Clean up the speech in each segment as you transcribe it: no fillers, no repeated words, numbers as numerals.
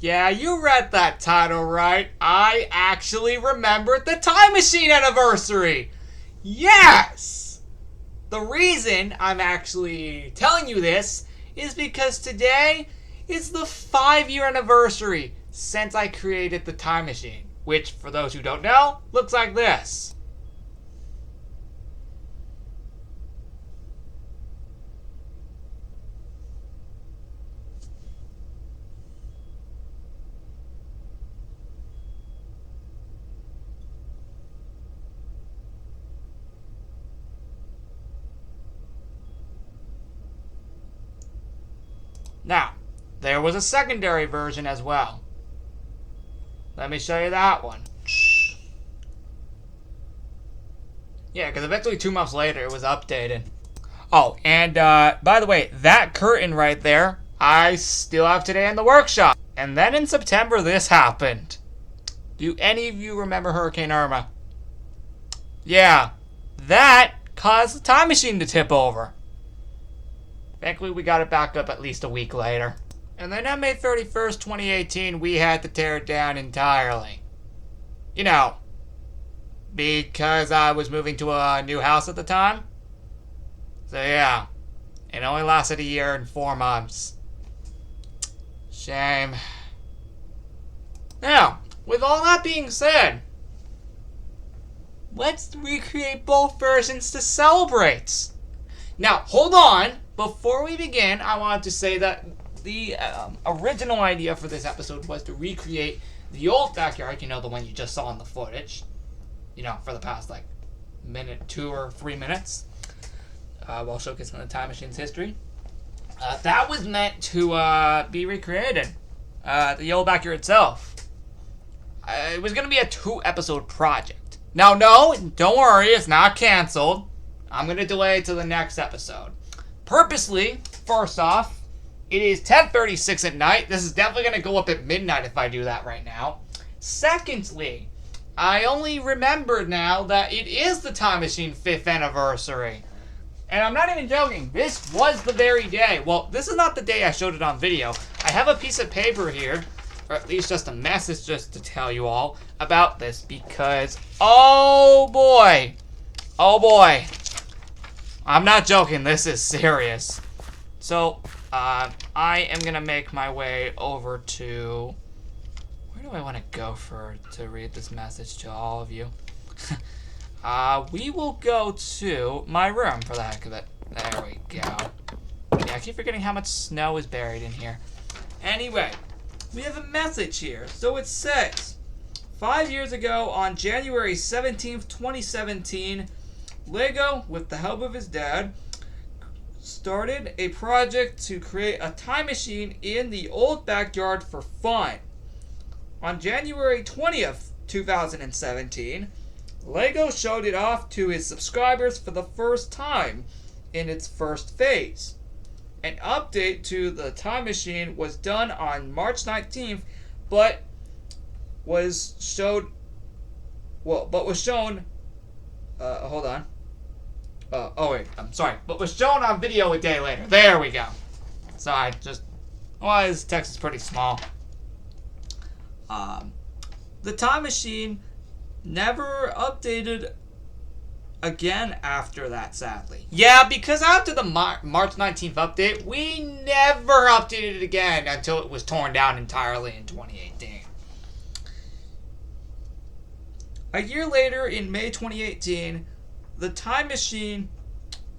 Yeah, you read that title right. I actually remembered the Time Machine anniversary. Yes! The reason I'm actually telling you this is because today is the 5-year anniversary since I created the Time Machine, which, for those who don't know, looks like this. Now, there was a secondary version as well. Let me show you that one. Yeah, because eventually 2 months later it was updated. Oh, and by the way, that curtain right there, I still have today in the workshop. And then in September, this happened. Do any of you remember Hurricane Irma? Yeah, that caused the Time Machine to tip over. Thankfully, we got it back up at least a week later. And then on May 31st, 2018, we had to tear it down entirely. You know, because I was moving to a new house at the time. So yeah, it only lasted 1 year and 4 months. Shame. Now, with all that being said, let's recreate both versions to celebrate. Now, hold on. Before we begin, I wanted to say that the original idea for this episode was to recreate the old backyard, you know, the one you just saw in the footage, you know, for the past, like, 2 or 3 minutes, while showcasing the Time Machine's history. That was meant to be recreated, the old backyard itself. It was going to be a 2-episode project. Now, no, don't worry, it's not canceled. I'm going to delay it to the next episode. Purposely, first off, it is 10:36 at night. This is definitely going to go up at midnight if I do that right now. Secondly, I only remembered now that it is the Time Machine 5th anniversary. And I'm not even joking. This was the very day. Well, this is not the day I showed it on video. I have a piece of paper here, or at least just a message just to tell you all about this because, oh boy, I'm not joking, this is serious. So, I am going to make my way over to... Where do I want to go to read this message to all of you? We will go to my room for the heck of it. There we go. Yeah, I keep forgetting how much snow is buried in here. Anyway, we have a message here. So it says, 5 years ago on January 17th, 2017... Lego, with the help of his dad, started a project to create a time machine in the old backyard for fun. On January 20th, 2017, Lego showed it off to his subscribers for the first time in its first phase. An update to the time machine was done on March 19th, but was shown. Hold on. Oh wait, I'm sorry. But was shown on video a day later. There we go. Sorry, his text is pretty small. The Time Machine never updated again after that, sadly. Yeah, because after the March 19th update, we never updated it again until it was torn down entirely in 2018. A year later, in May 2018, the Time Machine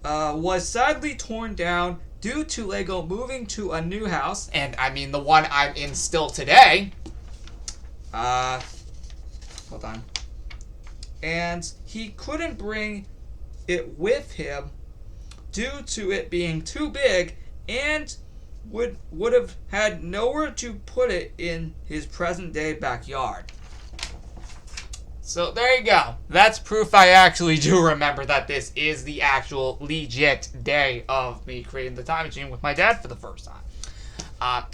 was sadly torn down due to Lego moving to a new house, and I mean the one I'm in still today. Hold on. And he couldn't bring it with him due to it being too big and would have had nowhere to put it in his present day backyard. So there you go. That's proof I actually do remember that this is the actual legit day of me creating the time machine with my dad for the first time.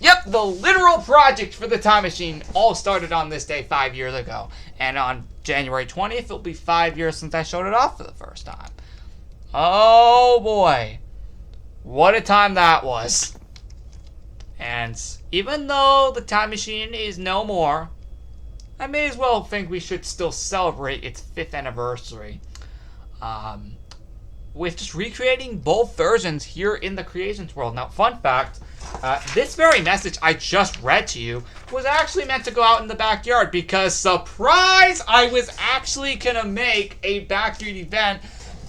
Yep, the literal project for the time machine all started on this day 5 years ago. And on January 20th, it'll be 5 years since I showed it off for the first time. Oh boy. What a time that was. And even though the time machine is no more, I may as well think we should still celebrate its 5th anniversary. With just recreating both versions here in the Creations world. Now, fun fact, this very message I just read to you was actually meant to go out in the backyard because, surprise, I was actually going to make a backyard event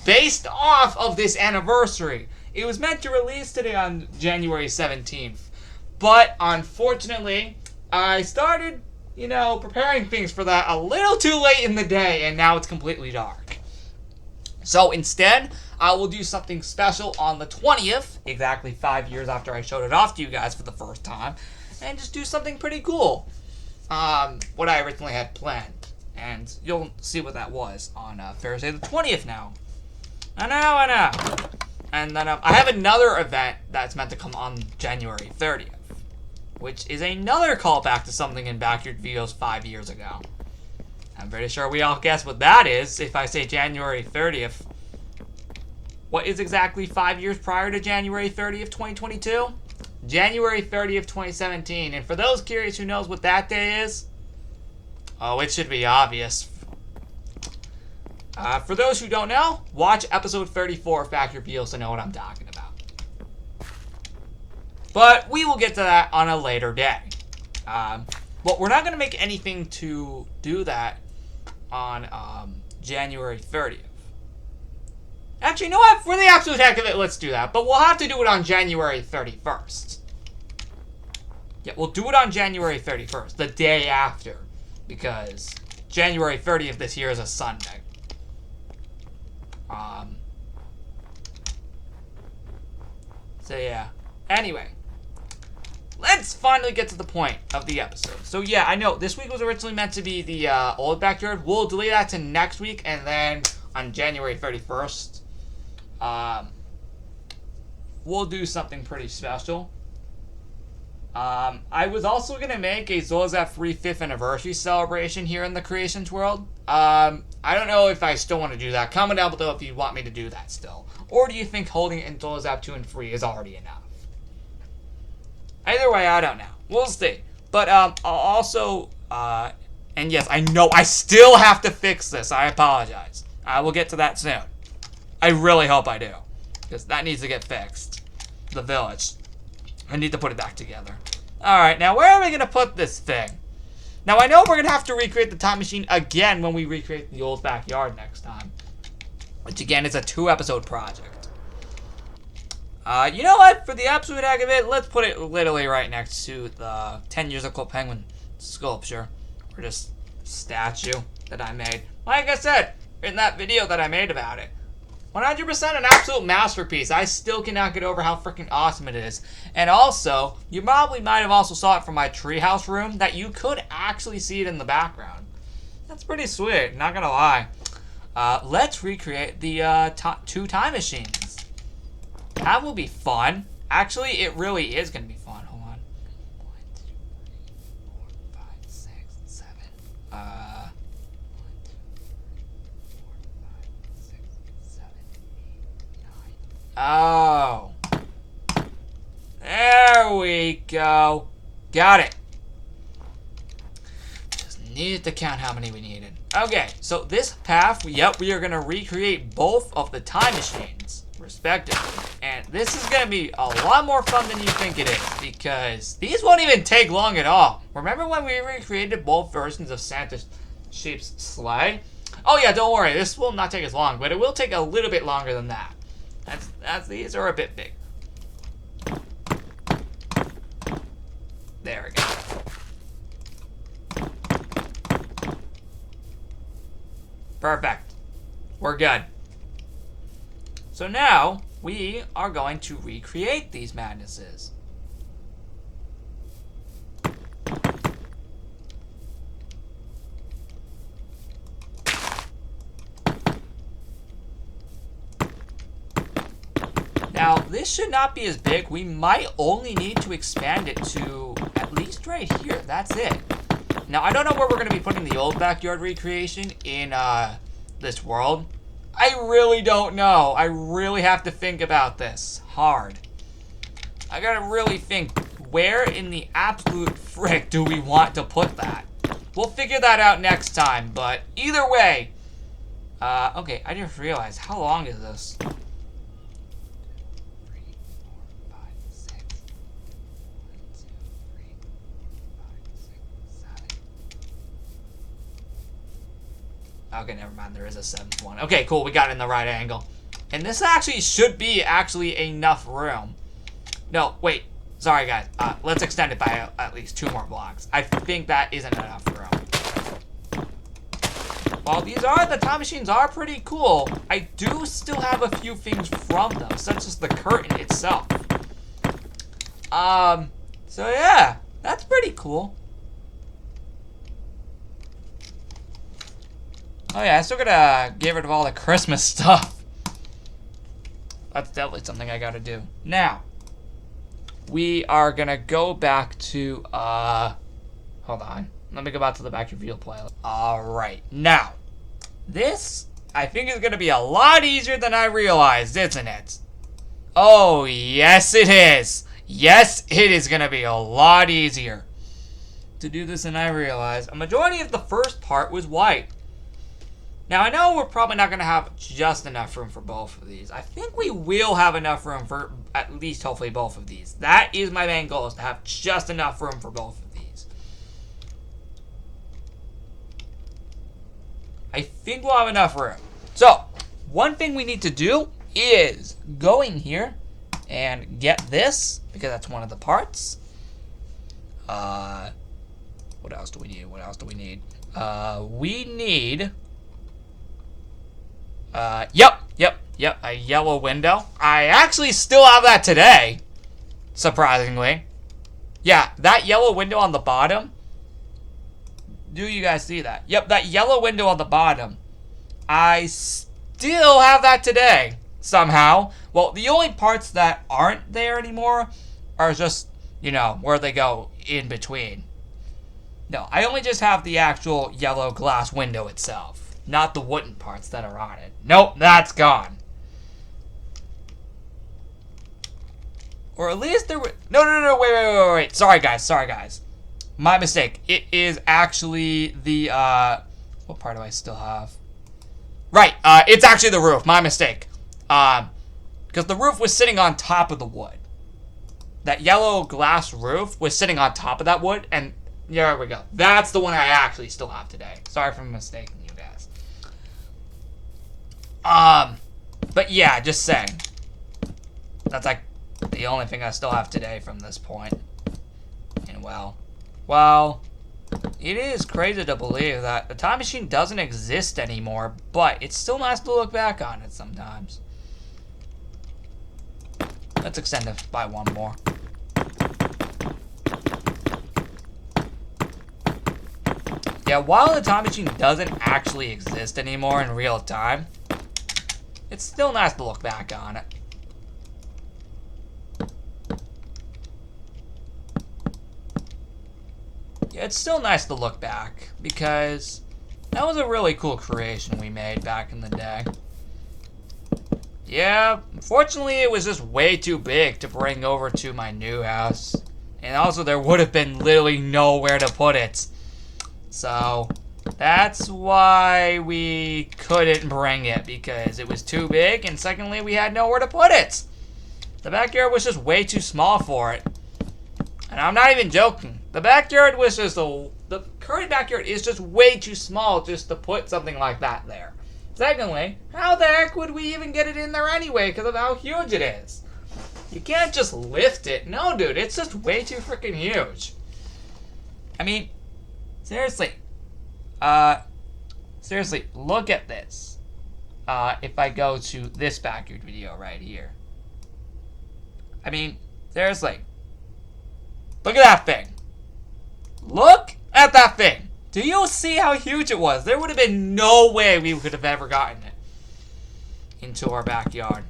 based off of this anniversary. It was meant to release today on January 17th, but unfortunately, I started, preparing things for that a little too late in the day, and now it's completely dark. So instead, I will do something special on the 20th, exactly 5 years after I showed it off to you guys for the first time, and just do something pretty cool. What I originally had planned. And you'll see what that was on Thursday the 20th now. I know. And then I have another event that's meant to come on January 30th, which is another callback to something in Backyard Videos 5 years ago. I'm pretty sure we all guess what that is if I say January 30th. What is exactly 5 years prior to January 30th, 2022? January 30th, 2017. And for those curious who knows what that day is, oh, it should be obvious. For those who don't know, watch episode 34 of Backyard Videos to know what I'm talking about. But we will get to that on a later day. But we're not going to make anything to do that on January 30th. Actually, you know what? For the absolute heck of it, let's do that. But we'll have to do it on January 31st. Yeah, we'll do it on January 31st, the day after. Because January 30th this year is a Sunday. So yeah. Anyway. Let's finally get to the point of the episode. So yeah, I know this week was originally meant to be the old backyard. We'll delay that to next week, and then on January 31st, we'll do something pretty special. I was also going to make a Zolazap 5th anniversary celebration here in the Creations world. I don't know if I still want to do that. Comment down below if you want me to do that still. Or do you think holding it in Zolazap 2 and 3 is already enough? Either way, I don't know. We'll see. But I'll also, and yes, I know I still have to fix this. I apologize. I will get to that soon. I really hope I do. Because that needs to get fixed. The village. I need to put it back together. Alright, now where are we going to put this thing? Now I know we're going to have to recreate the time machine again when we recreate the old backyard next time. Which again is a 2-episode project. You know what? For the absolute heck of it, let's put it literally right next to the 10 Years of Club Penguin sculpture. Or just statue that I made. Like I said, in that video that I made about it. 100% an absolute masterpiece. I still cannot get over how freaking awesome it is. And also, you probably might have also saw it from my treehouse room, that you could actually see it in the background. That's pretty sweet, not gonna lie. Let's recreate the 2 time machines. That will be fun. Actually, it really is going to be fun. Hold on. 1, 2, 3, 4, 5, 6, 7. 1, 2, 3, 4, 5, 6, 7, 8, 9. Oh. There we go. Got it. Just needed to count how many we needed. Okay, so this path, yep, we are going to recreate both of the time machines, respectively. And this is going to be a lot more fun than you think it is, because these won't even take long at all. Remember when we recreated both versions of Santa's Sheep's sleigh? Oh yeah, don't worry, this will not take as long, but it will take a little bit longer than that. These are a bit big. There we go. Perfect. We're good. So now, we are going to recreate these madnesses. Now, this should not be as big. We might only need to expand it to at least right here. That's it. Now, I don't know where we're going to be putting the old backyard recreation in this world. I really don't know. I really have to think about this hard. I gotta really think where in the absolute frick do we want to put that? We'll figure that out next time, but either way. Okay, I just realized, how long is this? 3, 4, 5, 6. 1, 2, 3, 4, 5, 6, 7. Okay, never mind, there is a 7th one. Okay, cool, we got it in the right angle. And this actually should be enough room. No, wait. Sorry, guys. Let's extend it by at least 2 more blocks. I think that isn't enough room. While the time machines are pretty cool, I do still have a few things from them, such as the curtain itself. So yeah, that's pretty cool. Oh yeah, I still gotta get rid of all the Christmas stuff. That's definitely something I gotta do. Now, we are gonna go back to, hold on. Let me go back to the backyard video playlist. Alright, now, this, I think is gonna be a lot easier than I realized, isn't it? Oh, yes it is. Yes, it is gonna be a lot easier to do this than I realized. A majority of the first part was white. Now, I know we're probably not going to have just enough room for both of these. I think we will have enough room for at least, hopefully, both of these. That is my main goal, is to have just enough room for both of these. I think we'll have enough room. So, one thing we need to do is go in here and get this, because that's one of the parts. What else do we need? What else do we need? We need... Yep, a yellow window. I actually still have that today, surprisingly. Yeah, that yellow window on the bottom. Do you guys see that? Yep, that yellow window on the bottom. I still have that today, somehow. Well, the only parts that aren't there anymore are just, you know, where they go in between. No, I only just have the actual yellow glass window itself. Not the wooden parts that are on it. Nope, that's gone. Or at least there were... No, wait. Sorry, guys. My mistake. It is actually the, what part do I still have? Right, it's actually the roof. My mistake. Because the roof was sitting on top of the wood. That yellow glass roof was sitting on top of that wood, and there we go. That's the one I actually still have today. Sorry for mistaking you guys. But yeah, just saying. That's like the only thing I still have today from this point. And well, it is crazy to believe that the time machine doesn't exist anymore, but it's still nice to look back on it sometimes. Let's extend it by 1 more. Yeah, while the time machine doesn't actually exist anymore in real time, it's still nice to look back on it. Yeah, it's still nice to look back, because that was a really cool creation we made back in the day. Yeah, unfortunately it was just way too big to bring over to my new house. And also there would have been literally nowhere to put it. So, that's why we couldn't bring it, because it was too big, and secondly, we had nowhere to put it. The backyard was just way too small for it. And I'm not even joking. The backyard was just the current backyard is just way too small just to put something like that there. Secondly, how the heck would we even get it in there anyway because of how huge it is? You can't just lift it. No, dude, it's just way too freaking huge. I mean, seriously. Seriously, look at this. If I go to this backyard video right here. I mean, seriously. Look at that thing. Look at that thing. Do you see how huge it was? There would have been no way we could have ever gotten it into our backyard.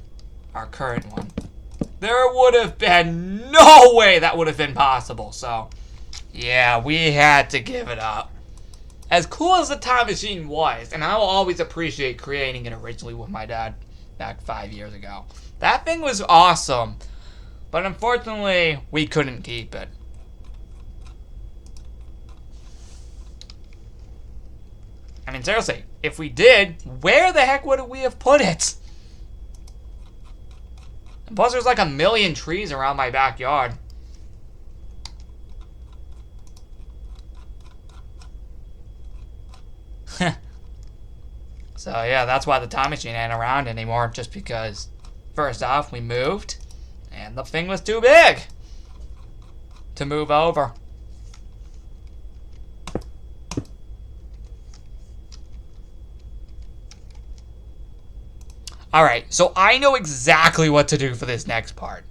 Our current one. There would have been no way that would have been possible. So, yeah, we had to give it up. As cool as the time machine was, and I will always appreciate creating it originally with my dad back 5 years ago. That thing was awesome. But unfortunately, we couldn't keep it. I mean, seriously, if we did, where the heck would we have put it? And plus, there's like a million trees around my backyard. So yeah, that's why the time machine ain't around anymore, just because, first off, we moved, and the thing was too big to move over. Alright, so I know exactly what to do for this next part.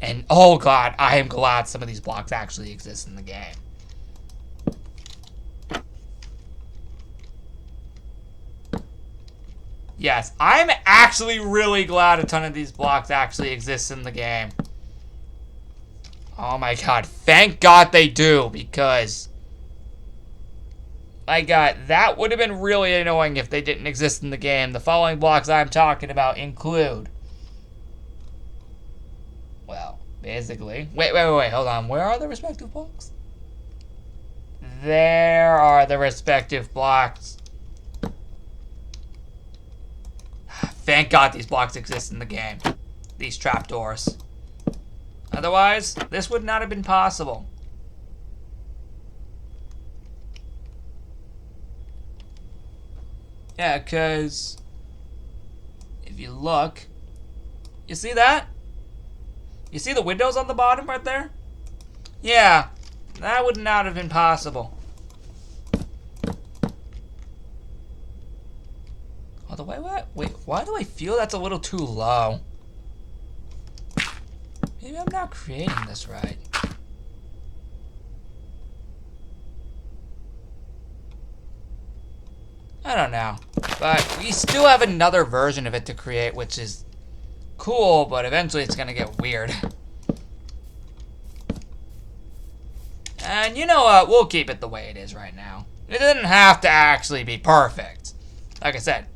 And oh god, I am glad some of these blocks actually exist in the game. Yes, I'm actually really glad a ton of these blocks actually exist in the game. Oh my god, thank god they do, because... my god, that would have been really annoying if they didn't exist in the game. The following blocks I'm talking about include... well, basically... Wait, hold on. Where are the respective blocks? There are the respective blocks. Thank god these blocks exist in the game. These trapdoors. Otherwise, this would not have been possible. Yeah, because if you look, you see that? You see the windows on the bottom right there? Yeah, that would not have been possible. Although, wait, why do I feel that's a little too low? Maybe I'm not creating this right. I don't know. But we still have another version of it to create, which is cool, but eventually it's gonna get weird. And you know what? We'll keep it the way it is right now. It doesn't have to actually be perfect. Like I said,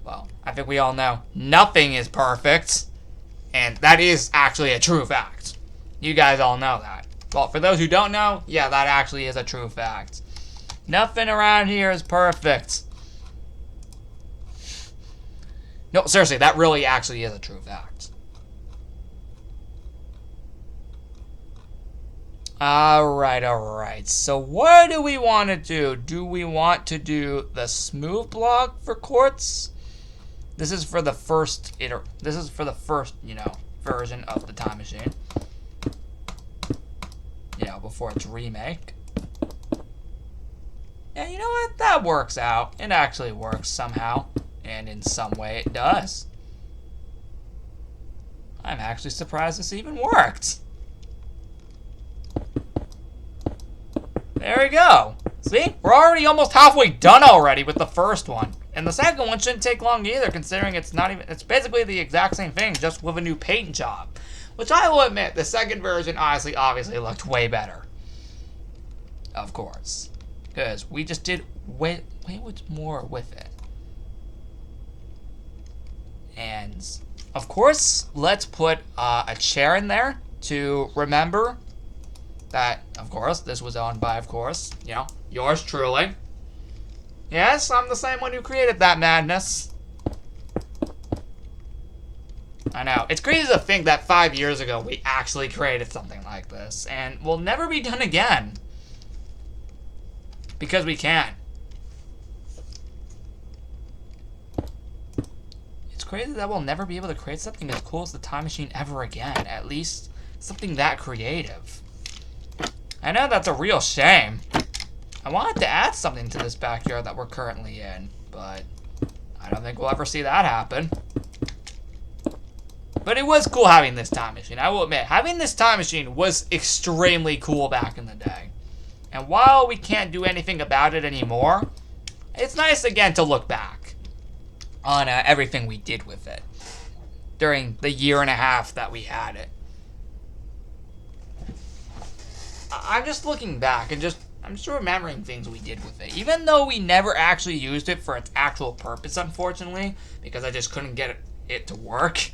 well, I think we all know nothing is perfect. And that is actually a true fact. You guys all know that. Well, for those who don't know, yeah, that actually is a true fact. Nothing around here is perfect. No, seriously, that really actually is a true fact. Alright. So what do we want to do? Do we want to do the smooth block for quartz? This is for the first version of the time machine. Before its remake. Yeah, you know what? That works out. It actually works somehow. And in some way it does. I'm actually surprised this even worked. There we go. See? We're already almost halfway done already with the first one. And the second one shouldn't take long either, considering it's basically the exact same thing, just with a new paint job. Which I will admit, the second version obviously looked way better. Of course. Because we just did way much more with it. And, of course, let's put a chair in there to remember that, of course, this was owned by, of course, yours truly. Yes, I'm the same one who created that madness. I know. It's crazy to think that 5 years ago we actually created something like this, and will never be done again. Because we can. It's crazy that we'll never be able to create something as cool as the time machine ever again. At least something that creative. I know that's a real shame. I wanted to add something to this backyard that we're currently in, but I don't think we'll ever see that happen. But it was cool having this time machine. I will admit, having this time machine was extremely cool back in the day. And while we can't do anything about it anymore, it's nice again to look back on everything we did with it during the year and a half that we had it. I'm just looking back and I'm just remembering things we did with it. Even though we never actually used it for its actual purpose, unfortunately, because I just couldn't get it to work.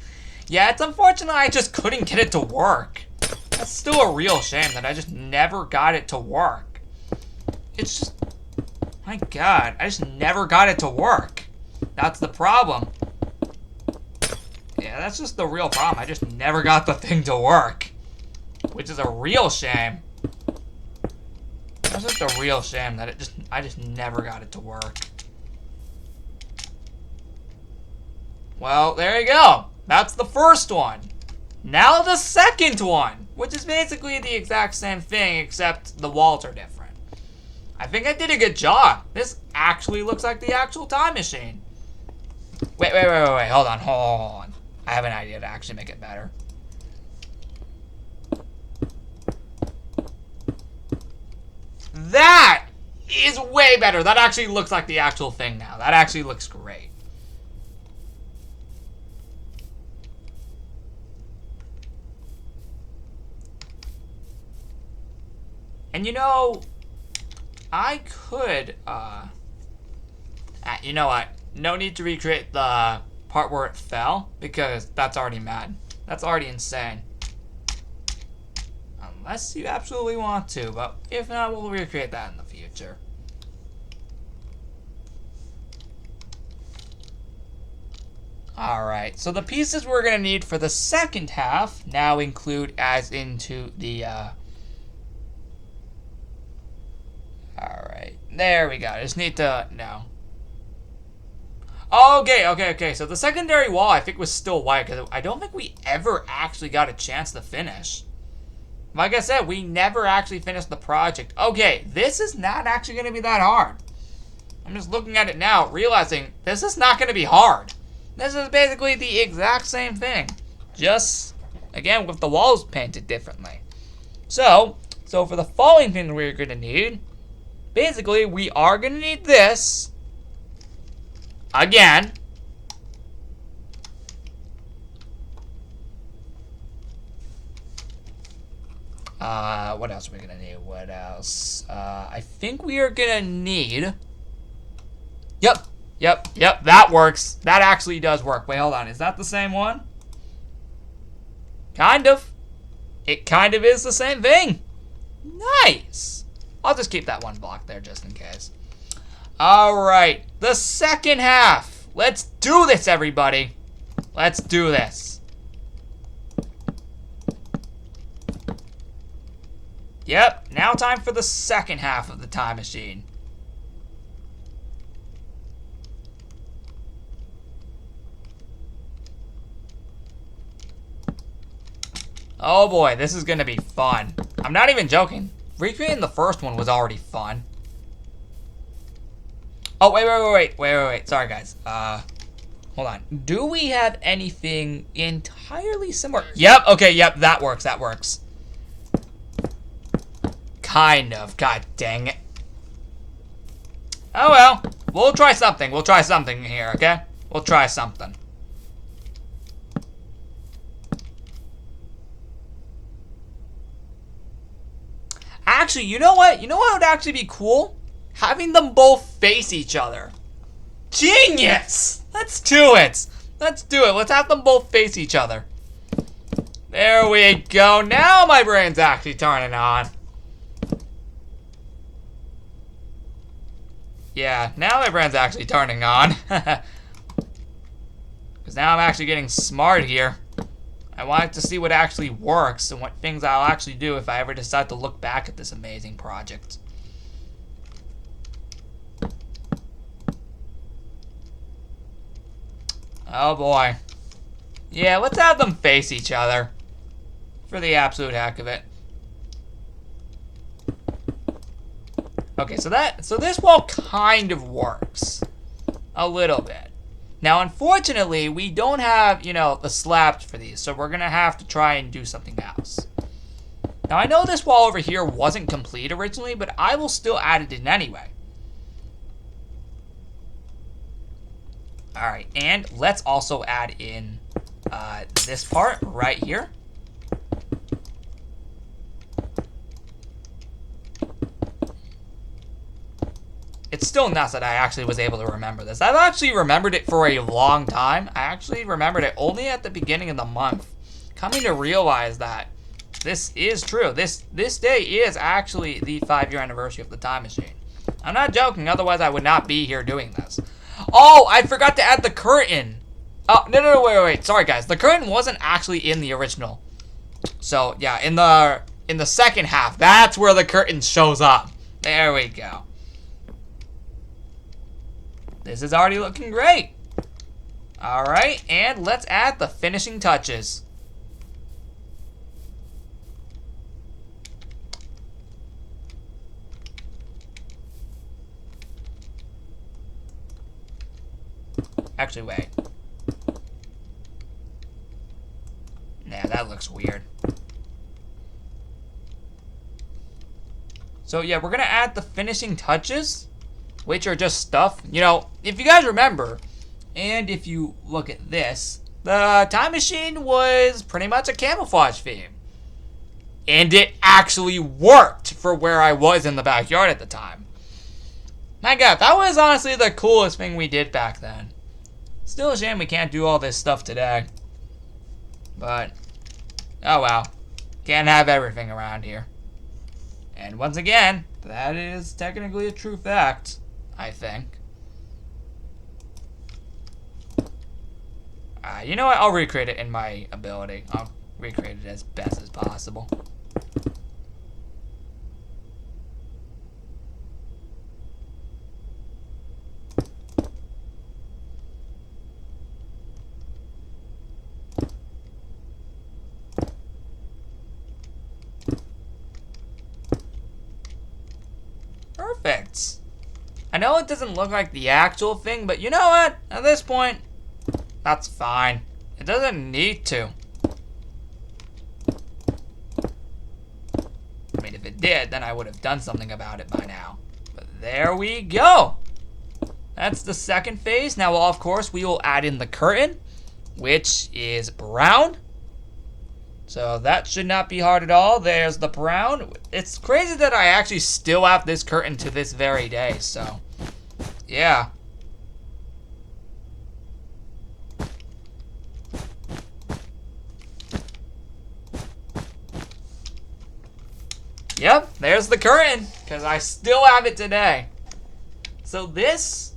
Yeah, it's unfortunate I just couldn't get it to work. That's still a real shame that I just never got it to work. It's just... My God, I just never got it to work. That's the problem. Yeah, that's just the real problem. I just never got the thing to work. Which is a real shame. That's just a real shame that I just never got it to work. Well, there you go. That's the first one. Now the second one, which is basically the exact same thing, except the walls are different. I think I did a good job. This actually looks like the actual time machine. Wait, hold on. I have an idea to actually make it better. That is way better. That actually looks like the actual thing now. That actually looks great. And you know, I could, you know what? No need to recreate the part where it fell, because that's already mad. That's already insane. Unless you absolutely want to, but if not, we'll recreate that in the future. Alright, so the pieces we're going to need for the second half now include as into the, Alright, there we go. I just need to, no. Okay. So the secondary wall, I think, was still white, because I don't think we ever actually got a chance to finish. Like I said, we never actually finished the project. Okay, this is not actually going to be that hard. I'm just looking at it now, realizing this is not going to be hard. This is basically the exact same thing. Just, again, with the walls painted differently. So for the following thing we're going to need, basically, we are going to need this. Again. What else are we gonna need? What else? I think we are gonna need... Yep, that works. That actually does work. Wait, hold on. Is that the same one? Kind of. It kind of is the same thing. Nice. I'll just keep that one block there just in case. Alright, the second half. Let's do this, everybody. Let's do this. Yep, now time for the second half of the time machine. Oh boy, this is gonna be fun. I'm not even joking. Recreating the first one was already fun. Oh, wait. Sorry, guys. Hold on. Do we have anything entirely similar? Yep, okay, yep, that works. Kind of. God dang it. Oh well. We'll try something. We'll try something here, okay? We'll try something. Actually, you know what? You know what would actually be cool? Having them both face each other. Genius! Let's do it. Let's have them both face each other. There we go. Now my brain's actually turning on. Yeah, now my brain's actually turning on. Because now I'm actually getting smart here. I wanted to see what actually works and what things I'll actually do if I ever decide to look back at this amazing project. Oh boy. Yeah, let's have them face each other. For the absolute heck of it. Okay, so this wall kind of works. A little bit. Now, unfortunately, we don't have, you know, the slabs for these, so we're gonna have to try and do something else. Now, I know this wall over here wasn't complete originally, but I will still add it in anyway. Alright, and let's also add in this part right here. It's still nuts that I actually was able to remember this. I've actually remembered it for a long time. I actually remembered it only at the beginning of the month. Coming to realize that this is true. This day is actually the 5-year anniversary of the time machine. I'm not joking, otherwise I would not be here doing this. Oh, I forgot to add the curtain. Oh, no, wait. Sorry, guys. The curtain wasn't actually in the original. So, yeah, in the second half, that's where the curtain shows up. There we go. This is already looking great. All right, and let's add the finishing touches. Actually, wait. Nah, that looks weird. So, yeah, we're going to add the finishing touches, which are just stuff. You know, if you guys remember, and if you look at this, the time machine was pretty much a camouflage theme. And it actually worked for where I was in the backyard at the time. My God, that was honestly the coolest thing we did back then. Still a shame we can't do all this stuff today. But, oh well. Can't have everything around here. And once again, that is technically a true fact, I think. You know what? I'll recreate it in my ability. I'll recreate it as best as possible. Perfect. I know it doesn't look like the actual thing, but you know what? At this point, that's fine. It doesn't need to. I mean, if it did, then I would have done something about it by now. But there we go. That's the second phase. Now, of course, we will add in the curtain, which is brown. So that should not be hard at all. There's the brown. It's crazy that I actually still have this curtain to this very day, so yeah. Yep, there's the curtain, because I still have it today. So this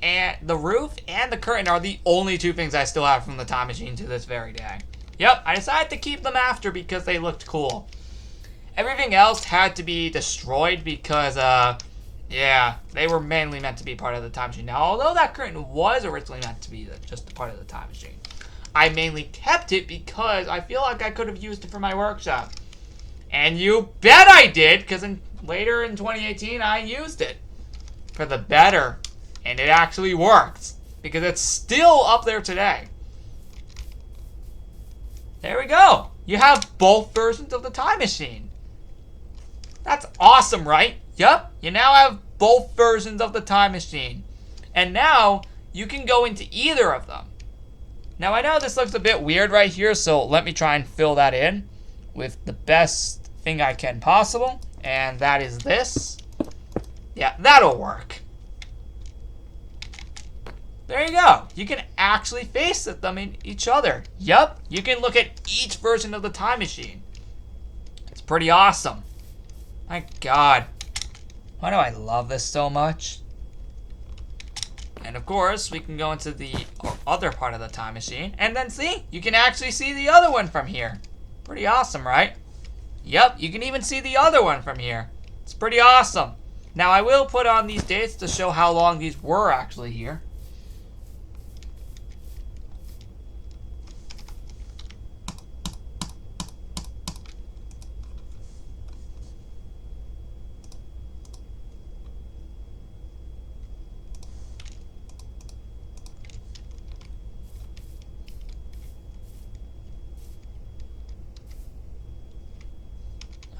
and the roof and the curtain are the only two things I still have from the time machine to this very day. Yep, I decided to keep them after because they looked cool. Everything else had to be destroyed because, yeah, they were mainly meant to be part of the time machine. Now, although that curtain was originally meant to be just a part of the time machine, I mainly kept it because I feel like I could have used it for my workshop. And you bet I did, because later in 2018, I used it for the better. And it actually worked, because it's still up there today. There we go. You have both versions of the time machine. That's awesome, right? Yep, you now have both versions of the time machine. And now, you can go into either of them. Now, I know this looks a bit weird right here, so let me try and fill that in with the best thing I can possible. And that is this. Yeah, that'll work. There you go. You can actually face them in each other. Yup, you can look at each version of the time machine. It's pretty awesome. My God. Why do I love this so much? And of course, we can go into the other part of the time machine. And then see, you can actually see the other one from here. Pretty awesome, right? Yup, you can even see the other one from here. It's pretty awesome. Now, I will put on these dates to show how long these were actually here.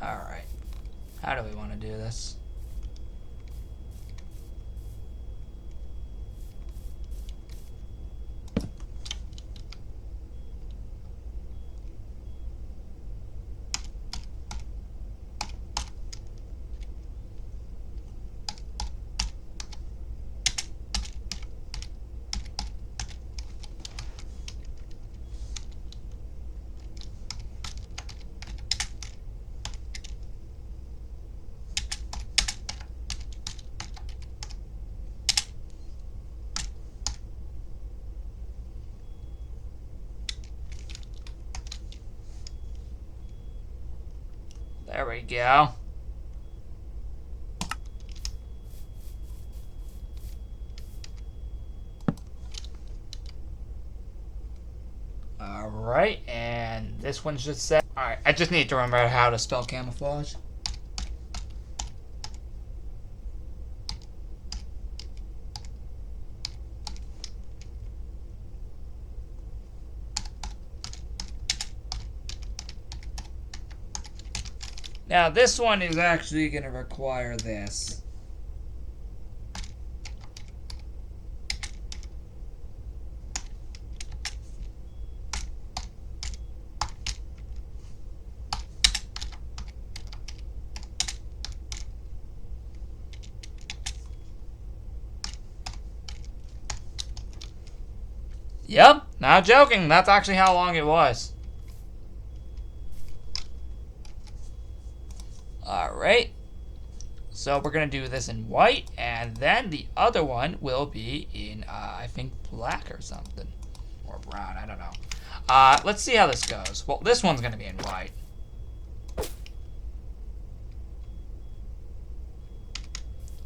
Alright, how do we want to do this? we go. Alright, and this one should say... Alright, I just need to remember how to spell camouflage. Now, this one is actually going to require this. Yep, not joking. That's actually how long it was. Alright. So we're going to do this in white, and then the other one will be in, I think, black or something. Or brown, I don't know. Let's see how this goes. Well, this one's going to be in white.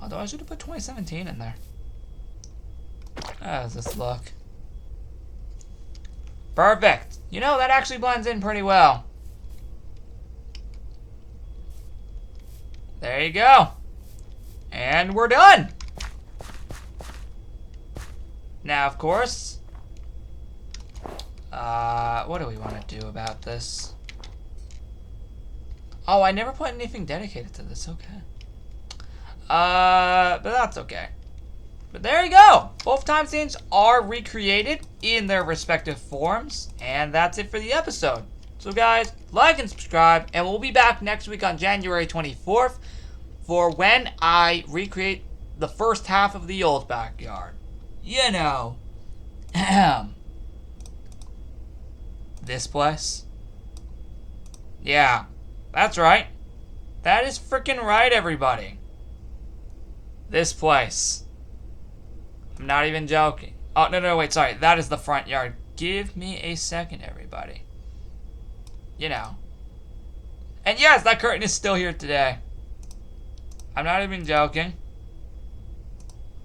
Although I should have put 2017 in there. How does this look? Perfect. You know, that actually blends in pretty well. There you go. And we're done. Now, of course, what do we want to do about this? Oh, I never put anything dedicated to this. Okay. But that's okay. But there you go. Both time scenes are recreated in their respective forms. And that's it for the episode. So guys, like and subscribe. And we'll be back next week on January 24th for when I recreate the first half of the old backyard. You know. This place. Yeah, that's right. That is freaking right, everybody. This place. I'm not even joking. Oh, no, wait, sorry. That is the front yard. Give me a second, everybody. You know. And yes, that curtain is still here today. I'm not even joking.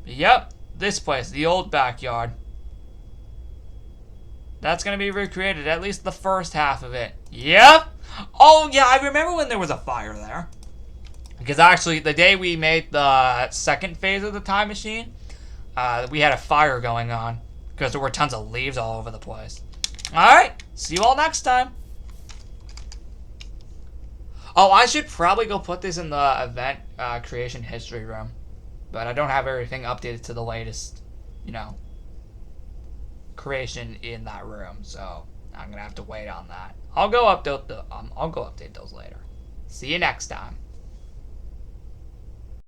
But yep, this place, the old backyard. That's going to be recreated, at least the first half of it. Yep. Oh, yeah, I remember when there was a fire there. Because actually, the day we made the second phase of the time machine, we had a fire going on because there were tons of leaves all over the place. Alright, see you all next time. Oh, I should probably go put this in the event creation history room. But I don't have everything updated to the latest, you know, creation in that room. So I'm going to have to wait on that. I'll go update those later. See you next time.